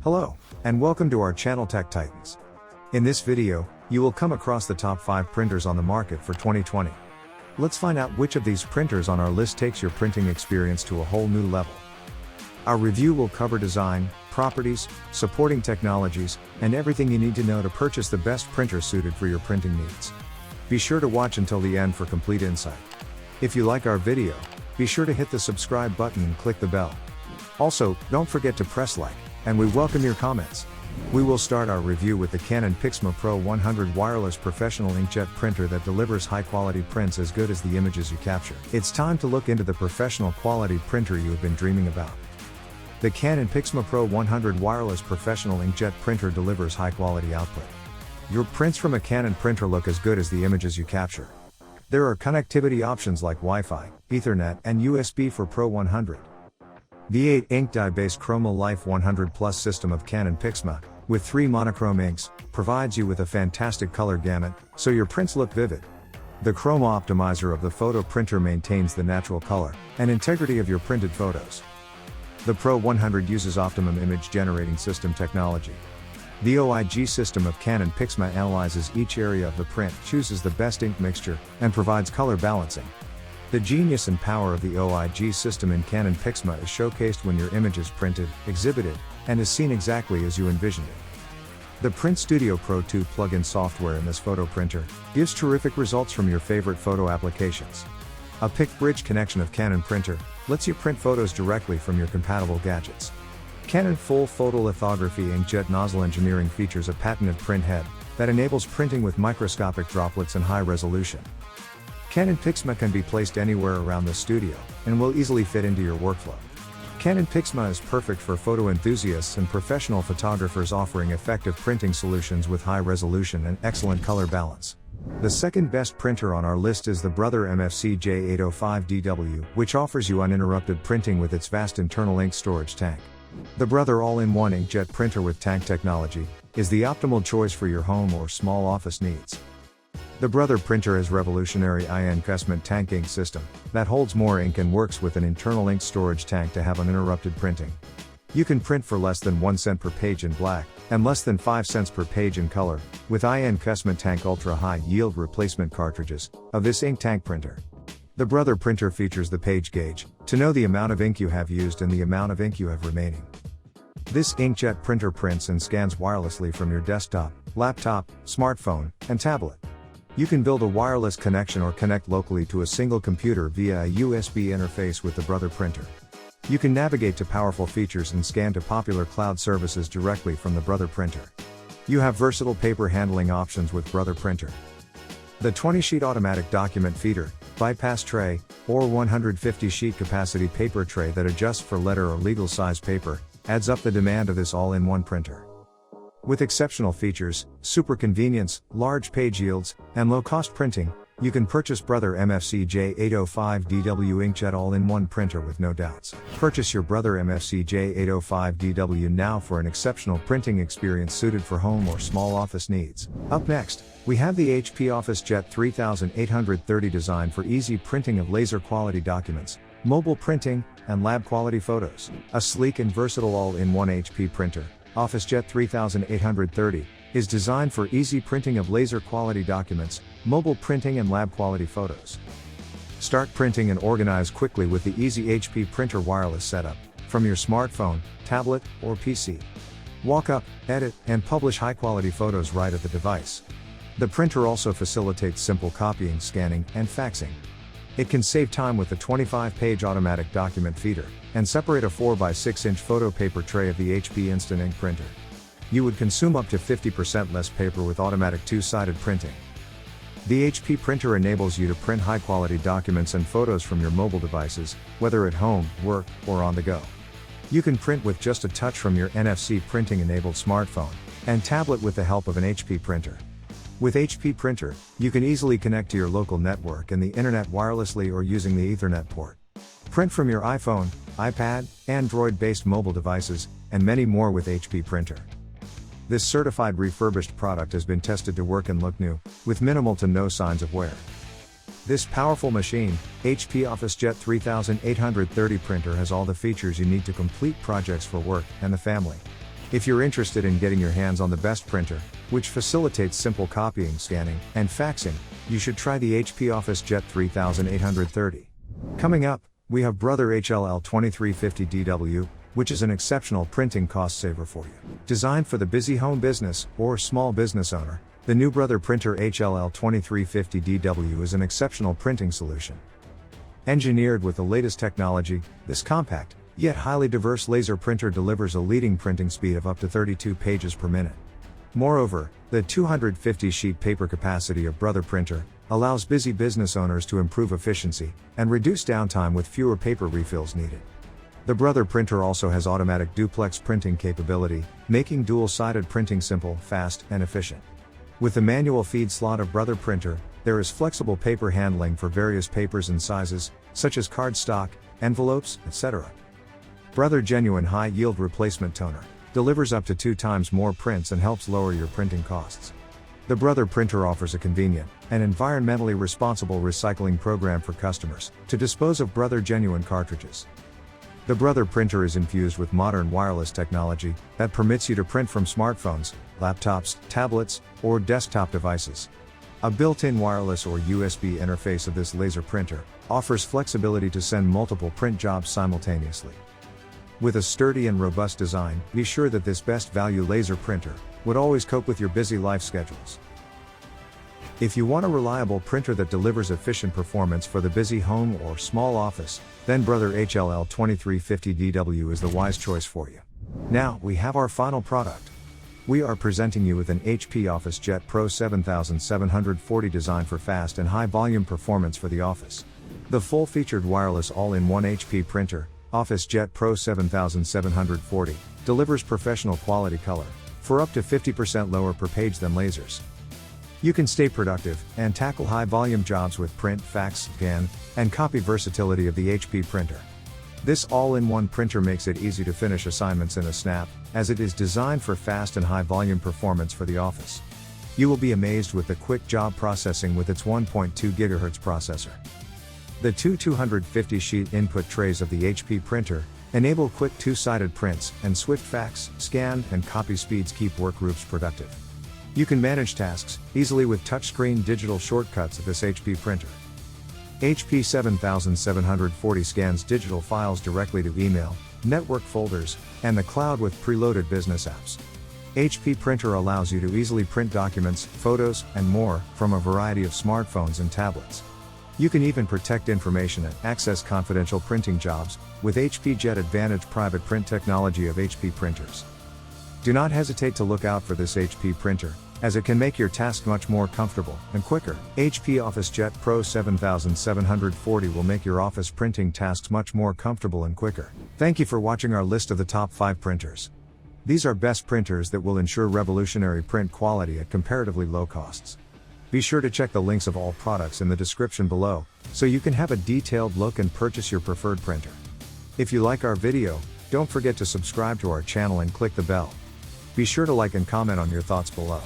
Hello, and welcome to our channel Tech Titans. In this video, you will come across the top 5 printers on the market for 2020. Let's find out which of these printers on our list takes your printing experience to a whole new level. Our review will cover design, properties, supporting technologies, and everything you need to know to purchase the best printer suited for your printing needs. Be sure to watch until the end for complete insight. If you like our video, be sure to hit the subscribe button and click the bell. Also, don't forget to press like, and we welcome your comments. We will start our review with the Canon PIXMA Pro-100 wireless professional inkjet printer that delivers high-quality prints as good as the images you capture. It's time to look into the professional quality printer you have been dreaming about. The Canon PIXMA Pro-100 wireless professional inkjet printer delivers high-quality output. Your prints from a Canon printer look as good as the images you capture. There are connectivity options like Wi-Fi, Ethernet, and USB for Pro-100. V8 ink dye-based ChromaLife 100 Plus system of Canon PIXMA, with 3 monochrome inks, provides you with a fantastic color gamut, so your prints look vivid. The chroma optimizer of the photo printer maintains the natural color and integrity of your printed photos. The Pro-100 uses Optimum Image Generating System technology. The OIG system of Canon PIXMA analyzes each area of the print, chooses the best ink mixture, and provides color balancing. The genius and power of the OIG system in Canon PIXMA is showcased when your image is printed, exhibited, and is seen exactly as you envisioned it. The Print Studio Pro2 plug-in software in this photo printer gives terrific results from your favorite photo applications. A PictBridge connection of Canon printer lets you print photos directly from your compatible gadgets. Canon full photolithography inkjet nozzle engineering features a patented print head that enables printing with microscopic droplets and high resolution. Canon PIXMA can be placed anywhere around the studio, and will easily fit into your workflow. Canon PIXMA is perfect for photo enthusiasts and professional photographers, offering effective printing solutions with high resolution and excellent color balance. The second best printer on our list is the Brother MFC-J805DW, which offers you uninterrupted printing with its vast internal ink storage tank. The Brother all-in-one inkjet printer with tank technology is the optimal choice for your home or small office needs. The Brother printer has revolutionary INKvestment tank ink system that holds more ink and works with an internal ink storage tank to have uninterrupted printing. You can print for less than 1 cent per page in black, and less than 5 cents per page in color, with INKvestment tank ultra high yield replacement cartridges of this ink tank printer. The Brother printer features the page gauge to know the amount of ink you have used and the amount of ink you have remaining. This inkjet printer prints and scans wirelessly from your desktop, laptop, smartphone, and tablet. You can build a wireless connection or connect locally to a single computer via a USB interface with the Brother printer. You can navigate to powerful features and scan to popular cloud services directly from the Brother printer. You have versatile paper handling options with Brother printer. The 20-sheet automatic document feeder, bypass tray, or 150-sheet capacity paper tray that adjusts for letter or legal size paper, adds up the demand of this all-in-one printer. With exceptional features, super convenience, large page yields, and low-cost printing, you can purchase Brother MFC-J805DW inkjet all-in-one printer with no doubts. Purchase your Brother MFC-J805DW now for an exceptional printing experience suited for home or small office needs. Up next, we have the HP OfficeJet 3830 designed for easy printing of laser-quality documents, mobile printing, and lab-quality photos. A sleek and versatile all-in-one HP printer, OfficeJet 3830, is designed for easy printing of laser-quality documents, mobile printing and lab-quality photos. Start printing and organize quickly with the easy HP printer wireless setup, from your smartphone, tablet, or PC. Walk up, edit, and publish high-quality photos right at the device. The printer also facilitates simple copying, scanning, and faxing. It can save time with the 25-page automatic document feeder, and separate a 4x6-inch photo paper tray of the HP Instant Ink printer. You would consume up to 50% less paper with automatic 2-sided printing. The HP printer enables you to print high-quality documents and photos from your mobile devices, whether at home, work, or on the go. You can print with just a touch from your NFC printing-enabled smartphone and tablet with the help of an HP printer. With HP printer, you can easily connect to your local network and the internet wirelessly or using the Ethernet port. Print from your iPhone, iPad, Android-based mobile devices, and many more with HP printer. This certified refurbished product has been tested to work and look new, with minimal to no signs of wear. This powerful machine, HP OfficeJet 3830 printer, has all the features you need to complete projects for work and the family. If you're interested in getting your hands on the best printer, which facilitates simple copying, scanning, and faxing, you should try the HP OfficeJet 3830. Coming up, we have Brother HLL2350DW, which is an exceptional printing cost saver for you. Designed for the busy home business or small business owner, the new Brother Printer HLL2350DW is an exceptional printing solution. Engineered with the latest technology, this compact, yet highly diverse laser printer delivers a leading printing speed of up to 32 pages per minute. Moreover, the 250-sheet paper capacity of Brother Printer allows busy business owners to improve efficiency and reduce downtime with fewer paper refills needed. The Brother Printer also has automatic duplex printing capability, making dual-sided printing simple, fast, and efficient. With the manual feed slot of Brother Printer, there is flexible paper handling for various papers and sizes, such as cardstock, envelopes, etc. Brother Genuine High-Yield Replacement Toner delivers up to 2 times more prints and helps lower your printing costs. The Brother Printer offers a convenient and environmentally responsible recycling program for customers to dispose of Brother Genuine cartridges. The Brother Printer is infused with modern wireless technology that permits you to print from smartphones, laptops, tablets, or desktop devices. A built-in wireless or USB interface of this laser printer offers flexibility to send multiple print jobs simultaneously. With a sturdy and robust design, be sure that this best value laser printer would always cope with your busy life schedules. If you want a reliable printer that delivers efficient performance for the busy home or small office, then Brother HLL2350DW is the wise choice for you. Now, we have our final product. We are presenting you with an HP OfficeJet Pro 7740 designed for fast and high volume performance for the office. The full-featured wireless all-in-one HP printer, OfficeJet Pro 7740, delivers professional quality color for up to 50% lower per page than lasers. You can stay productive and tackle high volume jobs with print, fax, scan, and copy versatility of the HP printer. This all-in-one printer makes it easy to finish assignments in a snap, as it is designed for fast and high volume performance for the office. You will be amazed with the quick job processing with its 1.2 GHz processor. The two 250-sheet input trays of the HP printer enable quick two-sided prints, and swift fax, scan, and copy speeds keep workgroups productive. You can manage tasks easily with touchscreen digital shortcuts of this HP printer. HP 7740 scans digital files directly to email, network folders, and the cloud with preloaded business apps. HP printer allows you to easily print documents, photos, and more from a variety of smartphones and tablets. You can even protect information and access confidential printing jobs with HP Jet Advantage private print technology of HP printers. Do not hesitate to look out for this HP printer, as it can make your task much more comfortable and quicker. HP OfficeJet Pro 7740 will make your office printing tasks much more comfortable and quicker. Thank you for watching our list of the top 5 printers. These are best printers that will ensure revolutionary print quality at comparatively low costs. Be sure to check the links of all products in the description below, so you can have a detailed look and purchase your preferred printer. If you like our video, don't forget to subscribe to our channel and click the bell. Be sure to like and comment on your thoughts below.